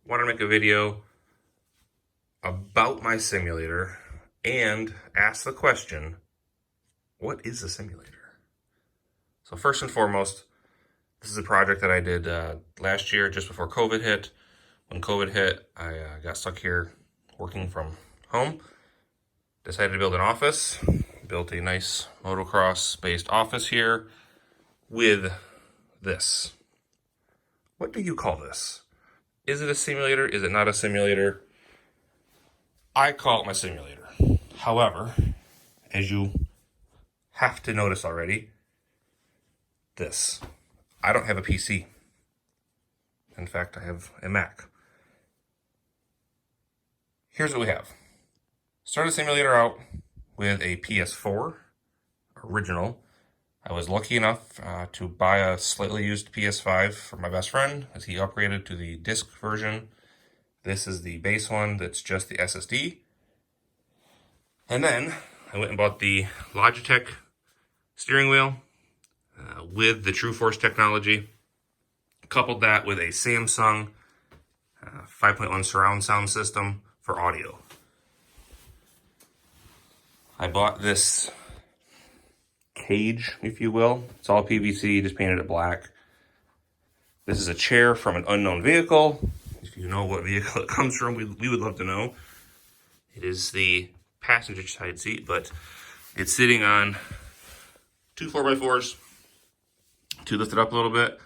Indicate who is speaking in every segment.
Speaker 1: want to make a video about my simulator and ask the question, what is a simulator? So first and foremost, this is a project that I did last year just before COVID hit. When COVID hit, I got stuck here working from home. Decided to build an office. Built a nice motocross-based office here with this. What do you call this? Is it a simulator? Is it not a simulator? I call it my simulator. However, as you have to notice already, I don't have a PC. In fact, I have a Mac. Here's what we have. Start a simulator out with a PS4 original. I was lucky enough to buy a slightly used PS5 for my best friend as he upgraded to the disc version. This is the base one that's just the SSD. And then I went and bought the Logitech steering wheel with the True Force technology. Coupled that with a Samsung 5.1 surround sound system for audio. I bought this cage, if you will. It's all PVC, just painted it black. This is a chair from an unknown vehicle. If you know what vehicle it comes from, we would love to know. It is the passenger side seat, but it's sitting on two 4x4s to lift it up a little bit.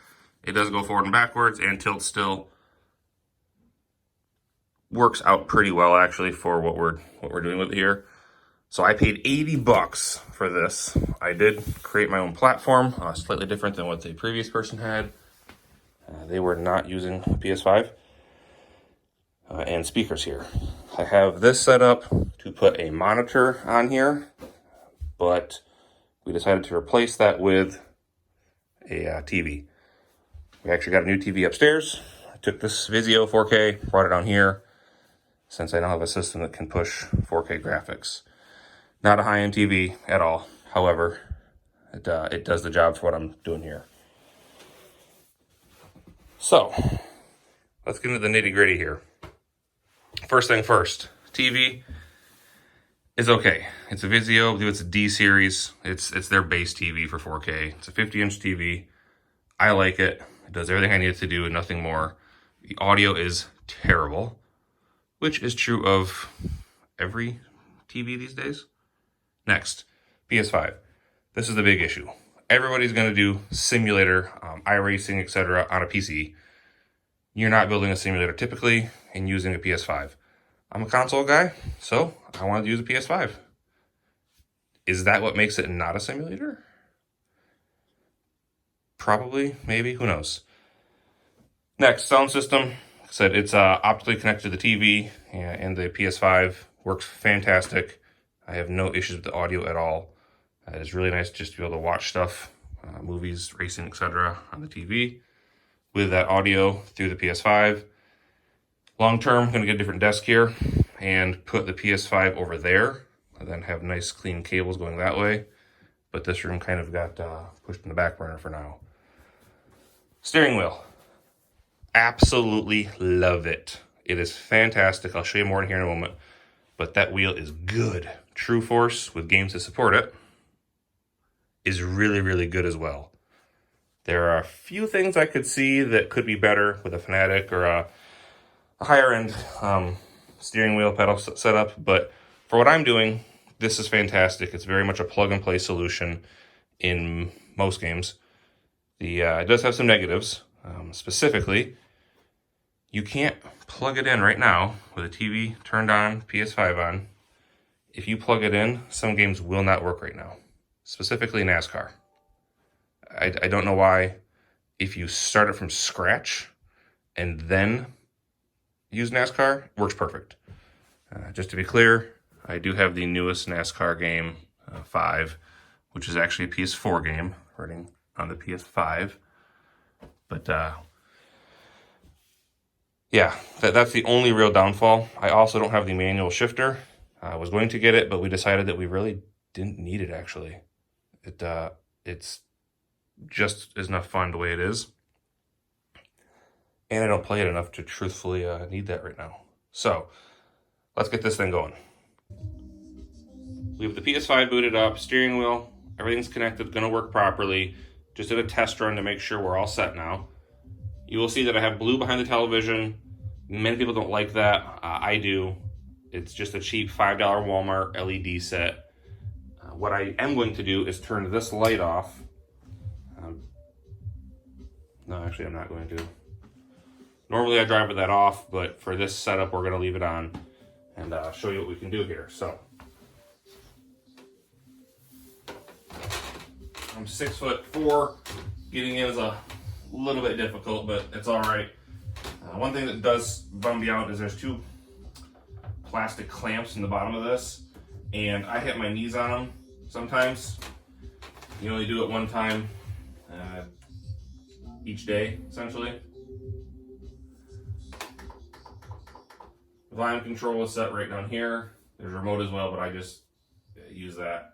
Speaker 1: It does go forward and backwards and tilt still. Works out pretty well actually for what we're doing with it here. So I paid $80 for this. I did create my own platform, slightly different than what the previous person had. They were not using PS5 and speakers here. I have this set up to put a monitor on here, but we decided to replace that with a TV. We actually got a new TV upstairs. I took this Vizio 4K, brought it down here, since I now have a system that can push 4K graphics. Not a high-end TV at all. However, it does the job for what I'm doing here. So, let's get into the nitty-gritty here. First thing first, TV is okay. It's a Vizio, I believe it's a D series. It's their base TV for 4K. It's a 50-inch TV. I like it. It does everything I need it to do and nothing more. The audio is terrible, which is true of every TV these days. Next, PS5. This is the big issue. Everybody's going to do simulator, iRacing, etc. on a PC. You're not building a simulator typically and using a PS5. I'm a console guy, so I wanted to use a PS5. Is that what makes it not a simulator? Probably, maybe, who knows. Next, sound system. Like I said, it's optically connected to the TV and the PS5. Works fantastic. I have no issues with the audio at all. It's really nice just to be able to watch stuff, movies, racing, etc. on the TV with that audio through the PS5. Long term, I'm going to get a different desk here and put the PS5 over there and then have nice clean cables going that way. But this room kind of got pushed in the back burner for now. Steering wheel. Absolutely love it. It is fantastic. I'll show you more in here in a moment. But that wheel is good. True Force, with games to support it, is really, really good as well. There are a few things I could see that could be better with a Fanatic or a higher end steering wheel pedal setup, but for what I'm doing, this is fantastic. It's very much a plug and play solution in most games. It does have some negatives. Specifically, you can't plug it in right now with a TV turned on, PS5 on. If you plug it in, some games will not work right now. Specifically NASCAR. I don't know why. If you start it from scratch and then use NASCAR, it works perfect. Just to be clear, I do have the newest NASCAR game, 5, which is actually a PS4 game running on the PS5. But yeah, that's the only real downfall. I also don't have the manual shifter. I was going to get it, but we decided that we really didn't need it, actually. It's just enough fun the way it is. and I don't play it enough to truthfully need that right now. So let's get this thing going. We have the PS5 booted up, steering wheel, everything's connected, gonna work properly. Just did a test run to make sure we're all set now. You will see that I have blue behind the television. Many people don't like that. I do. It's just a cheap $5 Walmart LED set. What I am going to do is turn this light off. No, actually I'm not going to. Normally I drive with that off, but for this setup we're gonna leave it on and show you what we can do here. So, I'm 6'4". Getting in is a little bit difficult, but it's all right. One thing that does bum me out is there's two plastic clamps in the bottom of this, and I hit my knees on them sometimes. You only do it one time each day, essentially. The volume control is set right down here. There's a remote as well, but I just use that.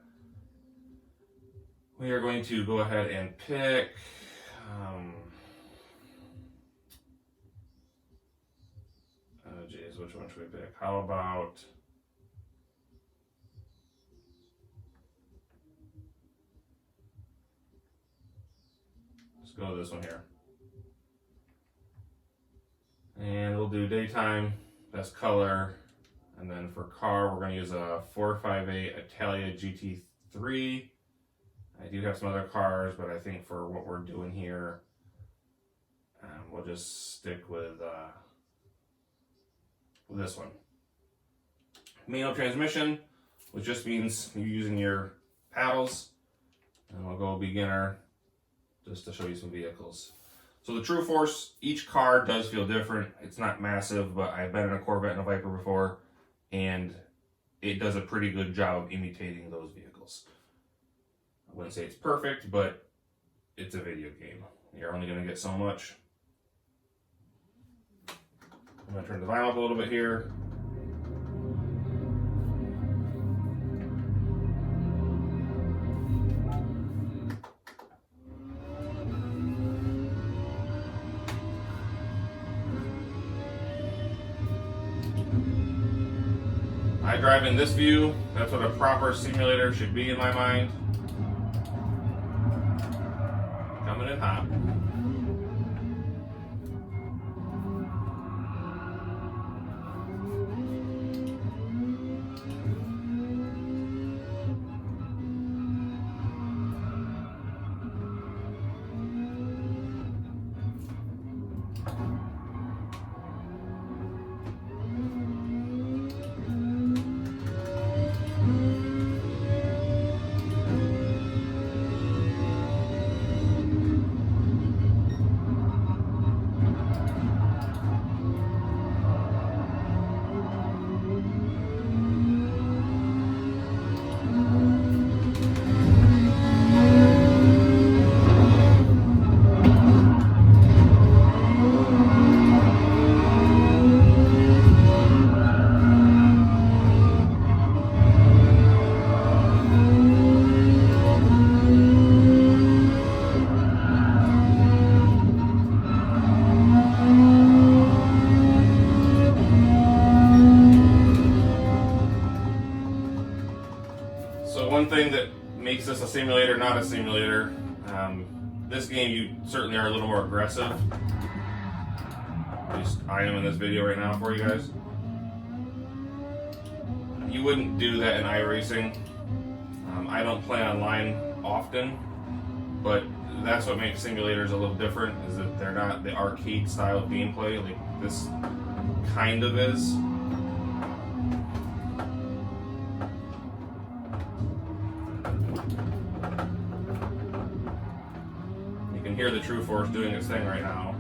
Speaker 1: We are going to go ahead and pick oh geez, which one should we pick? How about let's go with this one here. And we'll do daytime, best color, and then for car we're going to use a 458 Italia GT3. I do have some other cars, but I think for what we're doing here, we'll just stick with this one. Manual transmission, which just means you're using your paddles, and we'll go beginner just to show you some vehicles. So the True Force, each car does feel different. It's not massive, but I've been in a Corvette and a Viper before, and it does a pretty good job of imitating those vehicles. I wouldn't say it's perfect, but it's a video game. You're only going to get so much. I'm going to turn the volume up a little bit here. I drive in this view. That's what a proper simulator should be in my mind. Coming in hot. So one thing that makes this a simulator, not a simulator, this game you certainly are a little more aggressive. At least I am in this video right now for you guys. You wouldn't do that in iRacing. I don't play online often, but that's what makes simulators a little different, is that they're not the arcade style of gameplay like this kind of is. You can hear the True Force doing its thing right now.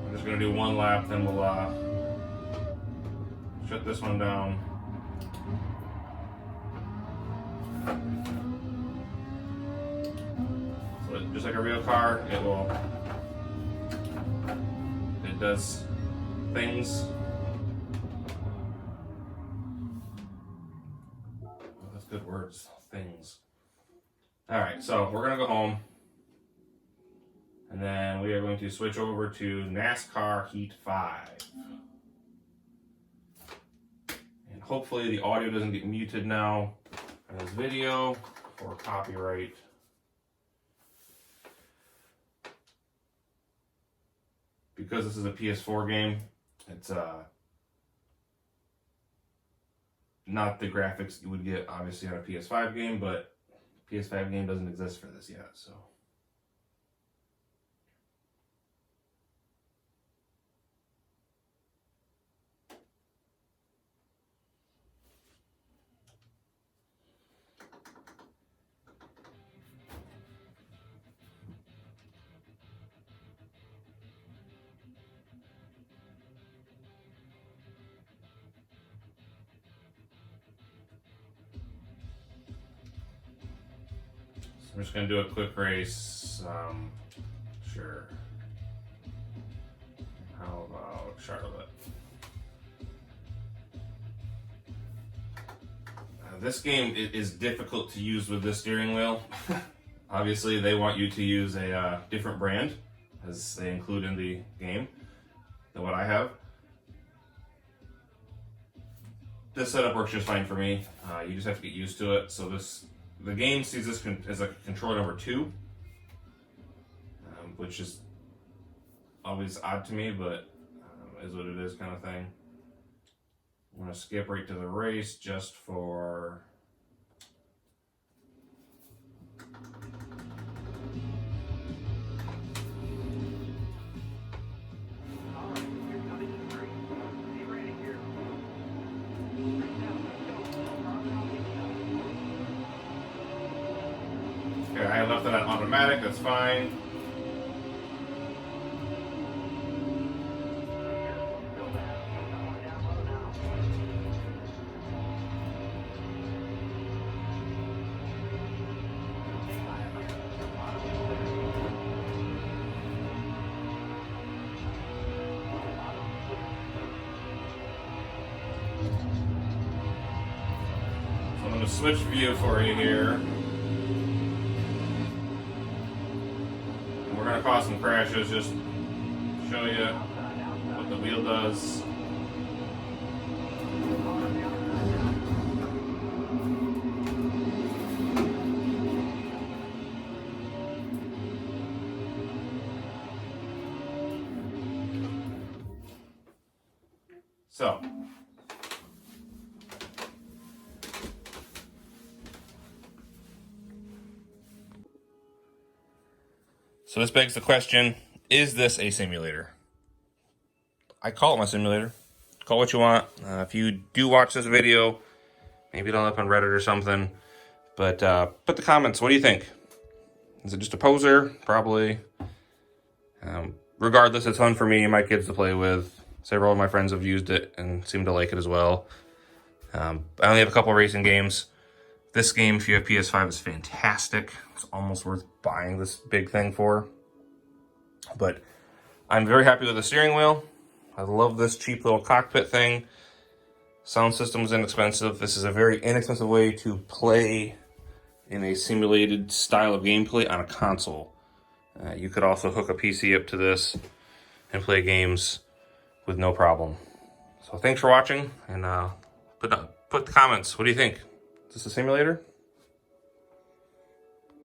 Speaker 1: I'm just going to do one lap, then we'll shut this one down. So just like a real car, it does things. Oh, that's good words. words, things. All right, so we're gonna go home, and then we are going to switch over to NASCAR Heat 5. And hopefully the audio doesn't get muted now in this video for copyright. Because this is a PS4 game, it's not the graphics you would get obviously on a PS5 game, but PS5 game doesn't exist for this yet, so. I'm just gonna do a quick race. Sure. How about Charlotte? This game is difficult to use with this steering wheel. Obviously, they want you to use a different brand, as they include in the game, than what I have. This setup works just fine for me. You just have to get used to it. So the game sees this as a controller number 2, which is always odd to me, but is what it is, kind of thing. I'm going to skip right to the race just for... Okay, I left it on automatic, that's fine. So I'm going to switch view for you here. We're going to cause some crashes, just show you what the wheel does. So this begs the question, is this a simulator? I call it my simulator. Call it what you want. If you do watch this video, maybe it'll end up on Reddit or something. But put the comments, what do you think? Is it just a poser? Probably. Regardless, it's fun for me and my kids to play with. Several of my friends have used it and seem to like it as well. I only have a couple racing games. This game, if you have PS5, is fantastic. It's almost worth buying this big thing for. But I'm very happy with the steering wheel. I love this cheap little cockpit thing. Sound system is inexpensive. This is a very inexpensive way to play in a simulated style of gameplay on a console. You could also hook a PC up to this and play games with no problem. So thanks for watching, and put the comments. What do you think? Is this a simulator?